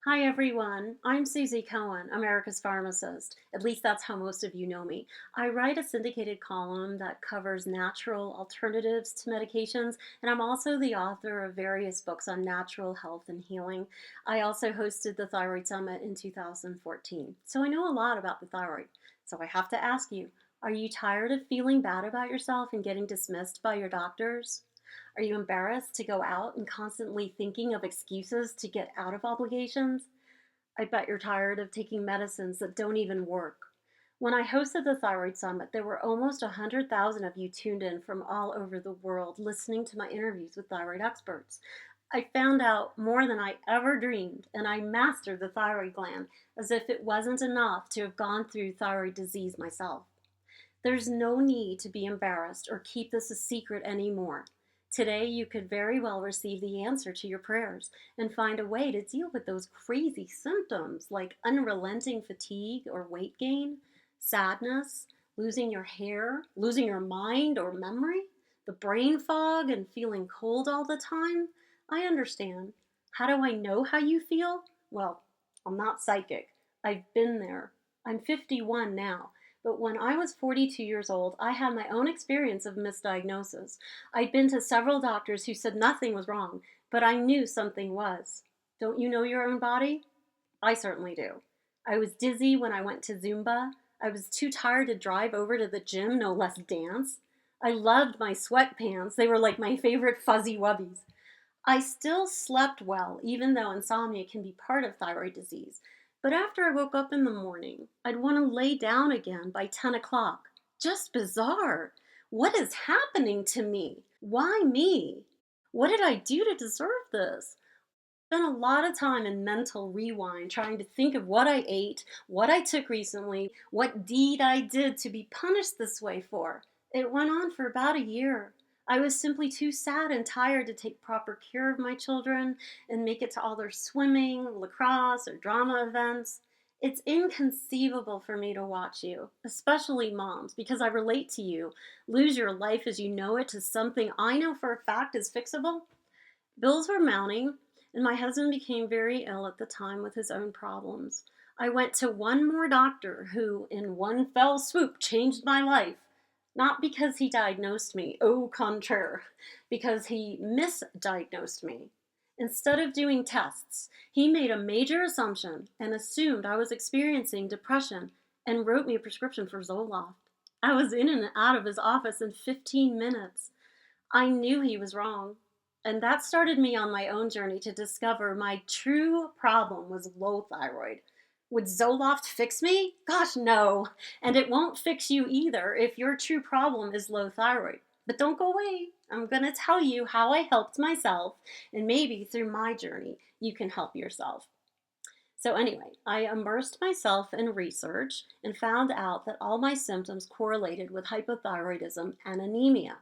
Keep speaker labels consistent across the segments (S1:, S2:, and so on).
S1: Hi everyone, I'm Suzy Cohen, America's Pharmacist. At least that's how most of you know me. I write a syndicated column that covers natural alternatives to medications, and I'm also the author of various books on natural health and healing. I also hosted the Thyroid Summit in 2014, so I know a lot about the thyroid. So I have to ask you, are you tired of feeling bad about yourself and getting dismissed by your doctors? Are you embarrassed to go out and constantly thinking of excuses to get out of obligations? I bet you're tired of taking medicines that don't even work. When I hosted the Thyroid Summit, there were almost 100,000 of you tuned in from all over the world listening to my interviews with thyroid experts. I found out more than I ever dreamed, and I mastered the thyroid gland as if it wasn't enough to have gone through thyroid disease myself. There's no need to be embarrassed or keep this a secret anymore. Today, you could very well receive the answer to your prayers and find a way to deal with those crazy symptoms like unrelenting fatigue or weight gain, sadness, losing your hair, losing your mind or memory, the brain fog, and feeling cold all the time. I understand. How do I know how you feel? Well, I'm not psychic. I've been there. I'm 51 now. But when I was 42 years old, I had my own experience of misdiagnosis. I'd been to several doctors who said nothing was wrong, but I knew something was. Don't you know your own body? I certainly do. I was dizzy when I went to Zumba. I was too tired to drive over to the gym, no less dance. I loved my sweatpants. They were like my favorite fuzzy wubbies. I still slept well, even though insomnia can be part of thyroid disease. But after I woke up in the morning, I'd want to lay down again by 10 o'clock. Just bizarre. What is happening to me? Why me? What did I do to deserve this? Spent a lot of time in mental rewind trying to think of what I ate, what I took recently, what deed I did to be punished this way for. It went on for about a year. I was simply too sad and tired to take proper care of my children and make it to all their swimming, lacrosse, or drama events. It's inconceivable for me to watch you, especially moms, because I relate to you, lose your life as you know it to something I know for a fact is fixable. Bills were mounting, and my husband became very ill at the time with his own problems. I went to one more doctor who, in one fell swoop, changed my life. Not because he diagnosed me, au contraire, because he misdiagnosed me. Instead of doing tests, he made a major assumption and assumed I was experiencing depression and wrote me a prescription for Zoloft. I was in and out of his office in 15 minutes. I knew he was wrong. And that started me on my own journey to discover my true problem was low thyroid. Would Zoloft fix me? Gosh, no. And it won't fix you either if your true problem is low thyroid. But don't go away. I'm going to tell you how I helped myself, and maybe through my journey, you can help yourself. So, anyway, I immersed myself in research and found out that all my symptoms correlated with hypothyroidism and anemia.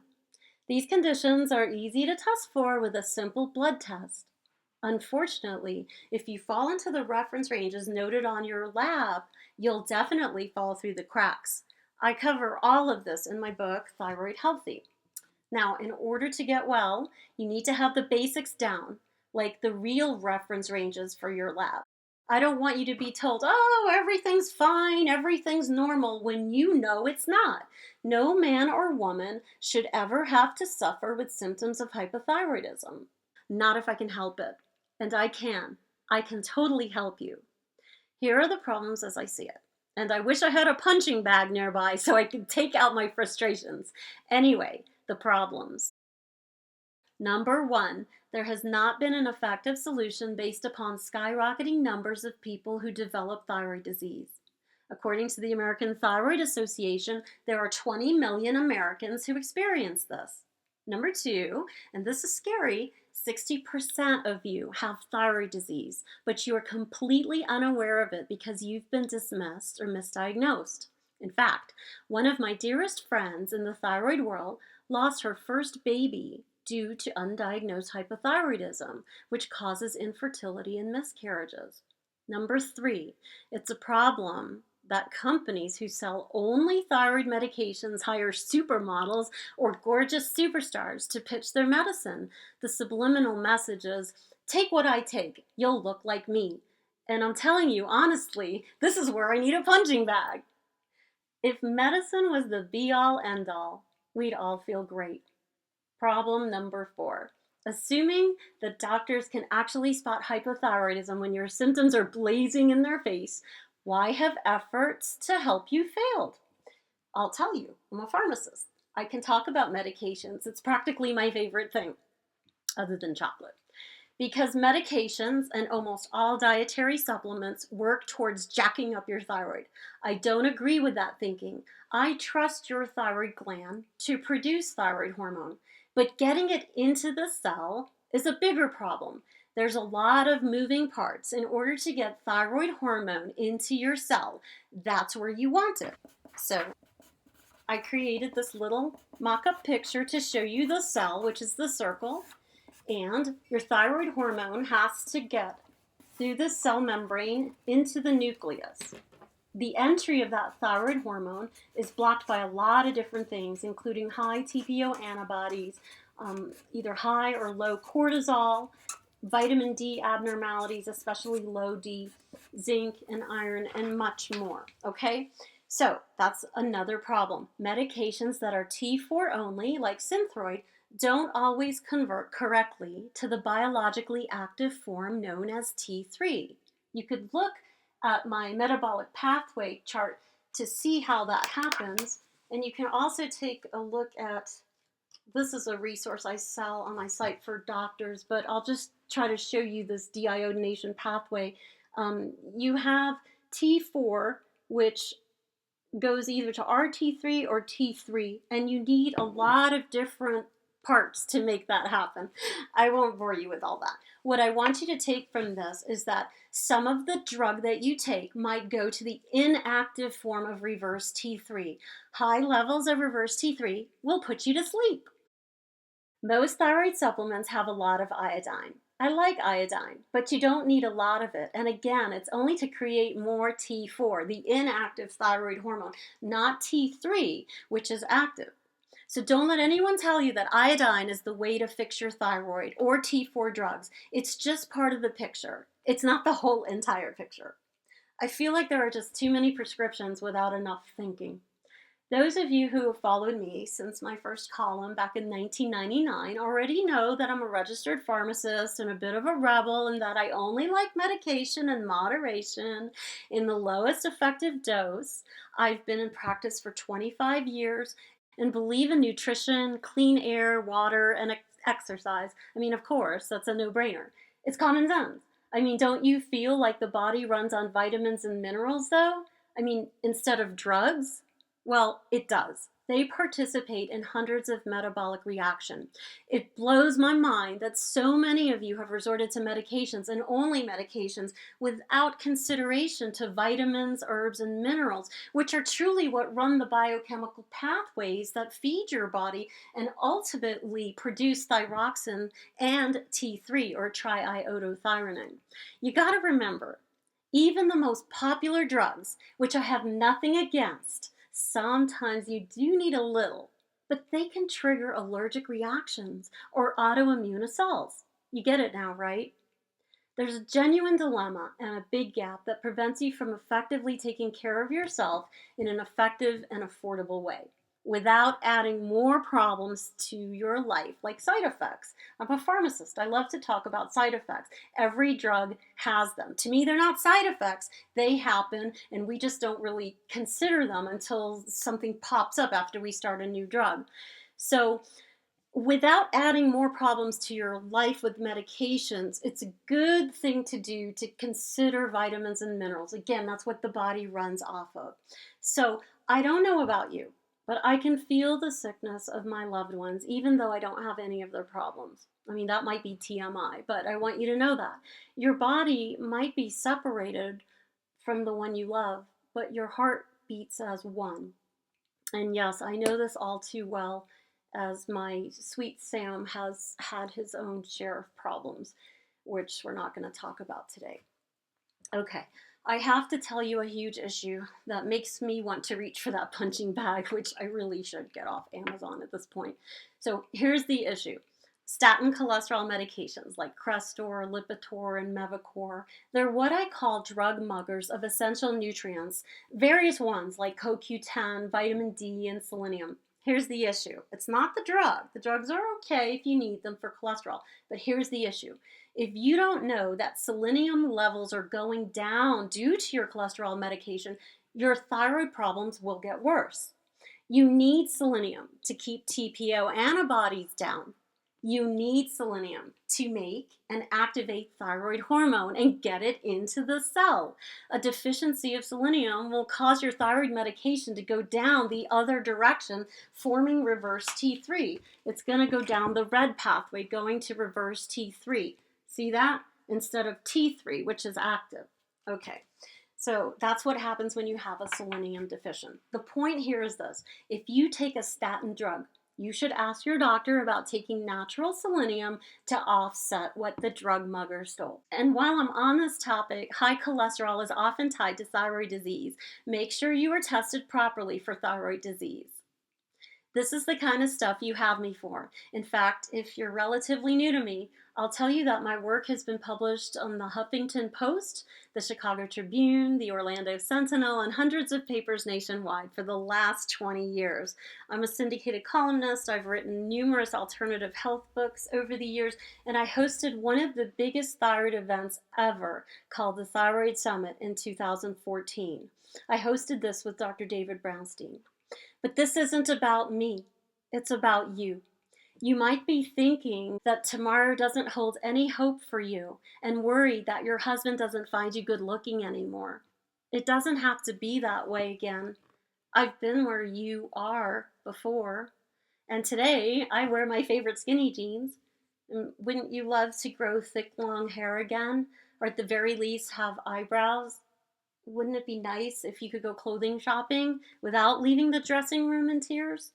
S1: These conditions are easy to test for with a simple blood test. Unfortunately, if you fall into the reference ranges noted on your lab, you'll definitely fall through the cracks. I cover all of this in my book, Thyroid Healthy. Now, in order to get well, you need to have the basics down, like the real reference ranges for your lab. I don't want you to be told, oh, everything's fine, everything's normal, when you know it's not. No man or woman should ever have to suffer with symptoms of hypothyroidism. Not if I can help it. And I can. I can totally help you. Here are the problems as I see it. And I wish I had a punching bag nearby so I could take out my frustrations. Anyway, the problems. Number one, there has not been an effective solution based upon skyrocketing numbers of people who develop thyroid disease. According to the American Thyroid Association, there are 20 million Americans who experience this. Number two, and this is scary, 60% of you have thyroid disease, but you are completely unaware of it because you've been dismissed or misdiagnosed. In fact, one of my dearest friends in the thyroid world lost her first baby due to undiagnosed hypothyroidism, which causes infertility and miscarriages. Number three, it's a problem that companies who sell only thyroid medications hire supermodels or gorgeous superstars to pitch their medicine. The subliminal message is, take what I take, you'll look like me. And I'm telling you, honestly, this is where I need a punching bag. If medicine was the be all end all, we'd all feel great. Problem number 4. Assuming that doctors can actually spot hypothyroidism when your symptoms are blazing in their face, why have efforts to help you failed? I'll tell you, I'm a pharmacist. I can talk about medications. It's practically my favorite thing, other than chocolate. Because medications and almost all dietary supplements work towards jacking up your thyroid. I don't agree with that thinking. I trust your thyroid gland to produce thyroid hormone, but getting it into the cell is a bigger problem. There's a lot of moving parts. In order to get thyroid hormone into your cell, that's where you want it. So I created this little mock-up picture to show you the cell, which is the circle, and your thyroid hormone has to get through the cell membrane into the nucleus. The entry of that thyroid hormone is blocked by a lot of different things, including high TPO antibodies, either high or low cortisol, vitamin D abnormalities, especially low D, zinc and iron, and much more. Okay? So that's another problem. Medications that are T4 only, like Synthroid, don't always convert correctly to the biologically active form known as T3. You could look at my metabolic pathway chart to see how that happens, and you can also take a look at, this is a resource I sell on my site for doctors, but I'll just try to show you this deiodination pathway. You have T4, which goes either to RT3 or T3, and you need a lot of different parts to make that happen. I won't bore you with all that. What I want you to take from this is that some of the drug that you take might go to the inactive form of reverse T3. High levels of reverse T3 will put you to sleep. Most thyroid supplements have a lot of iodine. I like iodine, but you don't need a lot of it. And again, it's only to create more T4, the inactive thyroid hormone, not T3, which is active. So don't let anyone tell you that iodine is the way to fix your thyroid or T4 drugs. It's just part of the picture. It's not the whole entire picture. I feel like there are just too many prescriptions without enough thinking. Those of you who have followed me since my first column back in 1999 already know that I'm a registered pharmacist and a bit of a rebel, and that I only like medication in moderation in the lowest effective dose. I've been in practice for 25 years and believe in nutrition, clean air, water, and exercise. I mean, of course, that's a no-brainer. It's common sense. I mean, don't you feel like the body runs on vitamins and minerals, though? I mean, instead of drugs? Well, it does. They participate in hundreds of metabolic reactions. It blows my mind that so many of you have resorted to medications and only medications without consideration to vitamins, herbs, and minerals, which are truly what run the biochemical pathways that feed your body and ultimately produce thyroxine and T3, or triiodothyronine. You gotta remember, even the most popular drugs, which I have nothing against, sometimes you do need a little, but they can trigger allergic reactions or autoimmune assaults. You get it now, right? There's a genuine dilemma and a big gap that prevents you from effectively taking care of yourself in an effective and affordable way without adding more problems to your life, like side effects. I'm a pharmacist. I love to talk about side effects. Every drug has them. To me, they're not side effects. They happen, and we just don't really consider them until something pops up after we start a new drug. So without adding more problems to your life with medications, it's a good thing to do to consider vitamins and minerals. Again, that's what the body runs off of. So I don't know about you, but I can feel the sickness of my loved ones, even though I don't have any of their problems. I mean, that might be TMI, but I want you to know that. Your body might be separated from the one you love, but your heart beats as one. And yes, I know this all too well, as my sweet Sam has had his own share of problems, which we're not going to talk about today. Okay, I have to tell you a huge issue that makes me want to reach for that punching bag, which I really should get off Amazon at this point. So here's the issue. Statin cholesterol medications like Crestor, Lipitor, and Mevacor, they're what I call drug muggers of essential nutrients, various ones like CoQ10, vitamin D, and selenium. Here's the issue. It's not the drug. The drugs are okay if you need them for cholesterol, but here's the issue. If you don't know that selenium levels are going down due to your cholesterol medication, your thyroid problems will get worse. You need selenium to keep TPO antibodies down. You need selenium to make and activate thyroid hormone and get it into the cell. A deficiency of selenium will cause your thyroid medication to go down the other direction, forming reverse T3. It's going to go down the red pathway, going to reverse T3. See that? Instead of T3, which is active. Okay. So that's what happens when you have a selenium deficient. The point here is this. If you take a statin drug, you should ask your doctor about taking natural selenium to offset what the drug mugger stole. And while I'm on this topic, high cholesterol is often tied to thyroid disease. Make sure you are tested properly for thyroid disease. This is the kind of stuff you have me for. In fact, if you're relatively new to me, I'll tell you that my work has been published on the Huffington Post, the Chicago Tribune, the Orlando Sentinel, and hundreds of papers nationwide for the last 20 years. I'm a syndicated columnist. I've written numerous alternative health books over the years, and I hosted one of the biggest thyroid events ever called the Thyroid Summit in 2014. I hosted this with Dr. David Brownstein. But this isn't about me. It's about you. You might be thinking that tomorrow doesn't hold any hope for you and worried that your husband doesn't find you good looking anymore. It doesn't have to be that way again. I've been where you are before. And today I wear my favorite skinny jeans. And wouldn't you love to grow thick, long hair again? Or at the very least have eyebrows? Wouldn't it be nice if you could go clothing shopping without leaving the dressing room in tears?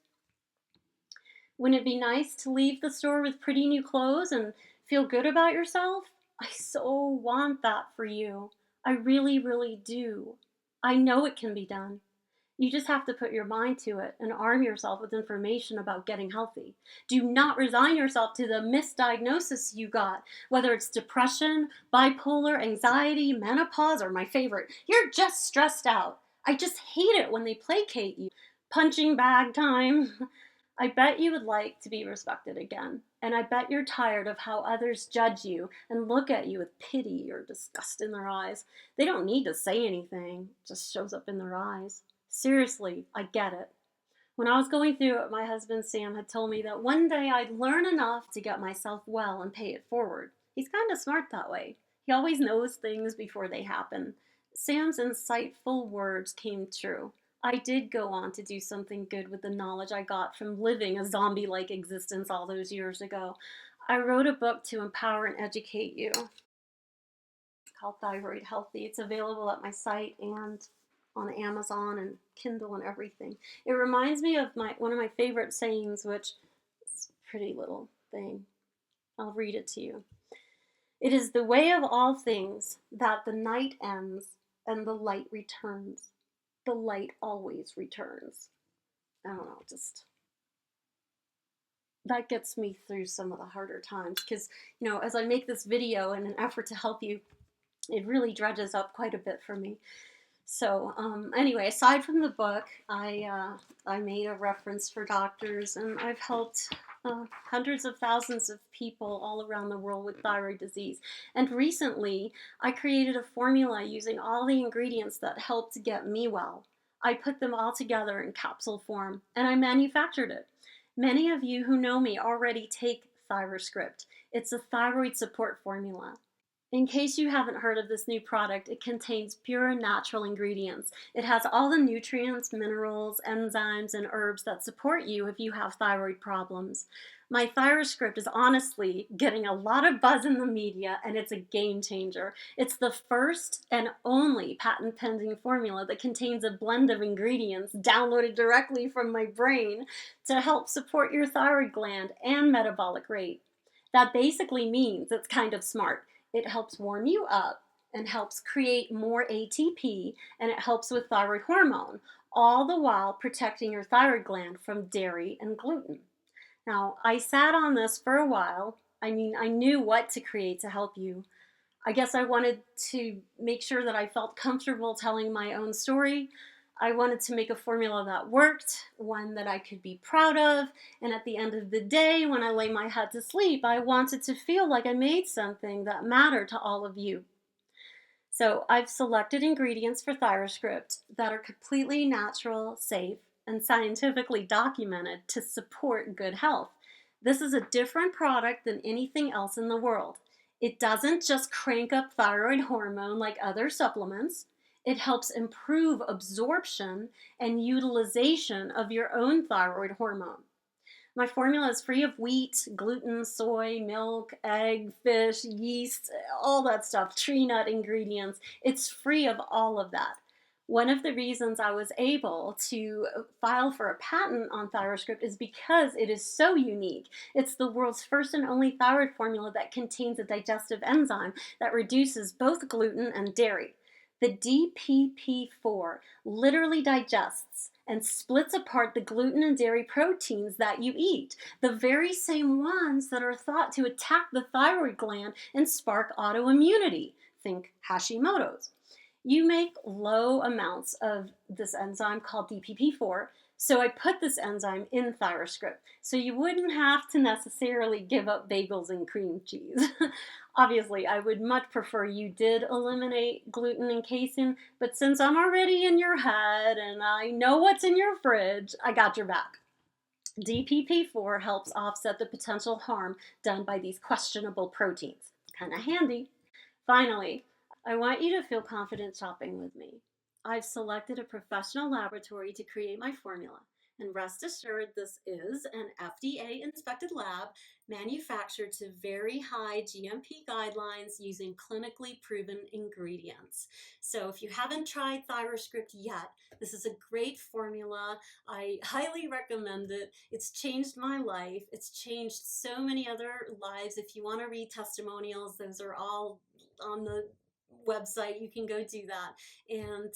S1: Wouldn't it be nice to leave the store with pretty new clothes and feel good about yourself? I so want that for you. I really, really do. I know it can be done. You just have to put your mind to it and arm yourself with information about getting healthy. Do not resign yourself to the misdiagnosis you got, whether it's depression, bipolar, anxiety, menopause, or my favorite, you're just stressed out. I just hate it when they placate you. Punching bag time. I bet you would like to be respected again. And I bet you're tired of how others judge you and look at you with pity or disgust in their eyes. They don't need to say anything, it just shows up in their eyes. Seriously, I get it. When I was going through it, my husband Sam had told me that one day I'd learn enough to get myself well and pay it forward. He's kind of smart that way. He always knows things before they happen. Sam's insightful words came true. I did go on to do something good with the knowledge I got from living a zombie-like existence all those years ago. I wrote a book to empower and educate you. It's called Thyroid Healthy. It's available at my site and on Amazon and Kindle and everything. It reminds me of one of my favorite sayings, which is a pretty little thing. I'll read it to you. It is the way of all things that the night ends and the light returns. The light always returns. I don't know, just that gets me through some of the harder times because, as I make this video in an effort to help you, it really dredges up quite a bit for me. So anyway, aside from the book, I made a reference for doctors, and I've helped hundreds of thousands of people all around the world with thyroid disease. And recently, I created a formula using all the ingredients that helped get me well. I put them all together in capsule form, and I manufactured it. Many of you who know me already take ThyroScript. It's a thyroid support formula. In case you haven't heard of this new product, it contains pure natural ingredients. It has all the nutrients, minerals, enzymes, and herbs that support you if you have thyroid problems. My ThyroScript is honestly getting a lot of buzz in the media, and it's a game changer. It's the first and only patent pending formula that contains a blend of ingredients downloaded directly from my brain to help support your thyroid gland and metabolic rate. That basically means it's kind of smart. It helps warm you up and helps create more ATP, and it helps with thyroid hormone, all the while protecting your thyroid gland from dairy and gluten. Now, I sat on this for a while. I mean, I knew what to create to help you. I guess I wanted to make sure that I felt comfortable telling my own story. I wanted to make a formula that worked, one that I could be proud of, and at the end of the day, when I lay my head to sleep, I wanted to feel like I made something that mattered to all of you. So I've selected ingredients for ThyroScript that are completely natural, safe, and scientifically documented to support good health. This is a different product than anything else in the world. It doesn't just crank up thyroid hormone like other supplements. It helps improve absorption and utilization of your own thyroid hormone. My formula is free of wheat, gluten, soy, milk, egg, fish, yeast, all that stuff, tree nut ingredients. It's free of all of that. One of the reasons I was able to file for a patent on ThyroScript is because it is so unique. It's the world's first and only thyroid formula that contains a digestive enzyme that reduces both gluten and dairy. The DPP4 literally digests and splits apart the gluten and dairy proteins that you eat, the very same ones that are thought to attack the thyroid gland and spark autoimmunity. Think Hashimoto's. You make low amounts of this enzyme called DPP4. So I put this enzyme in ThyroScript. So you wouldn't have to necessarily give up bagels and cream cheese. Obviously, I would much prefer you did eliminate gluten and casein, but since I'm already in your head and I know what's in your fridge, I got your back. DPP4 helps offset the potential harm done by these questionable proteins. Kind of handy. Finally, I want you to feel confident shopping with me. I've selected a professional laboratory to create my formula, and rest assured, this is an FDA inspected lab manufactured to very high GMP guidelines using clinically proven ingredients. So, if you haven't tried ThyroScript yet, this is a great formula. I highly recommend it. It's changed my life. It's changed so many other lives. If you want to read testimonials, those are all on the website. You can go do that. And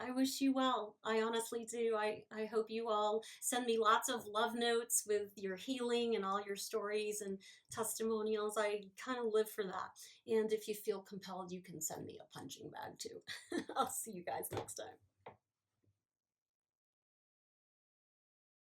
S1: I wish you well. I honestly do. I hope you all send me lots of love notes with your healing and all your stories and testimonials. I kind of live for that. And if you feel compelled, you can send me a punching bag too. I'll see you guys next time.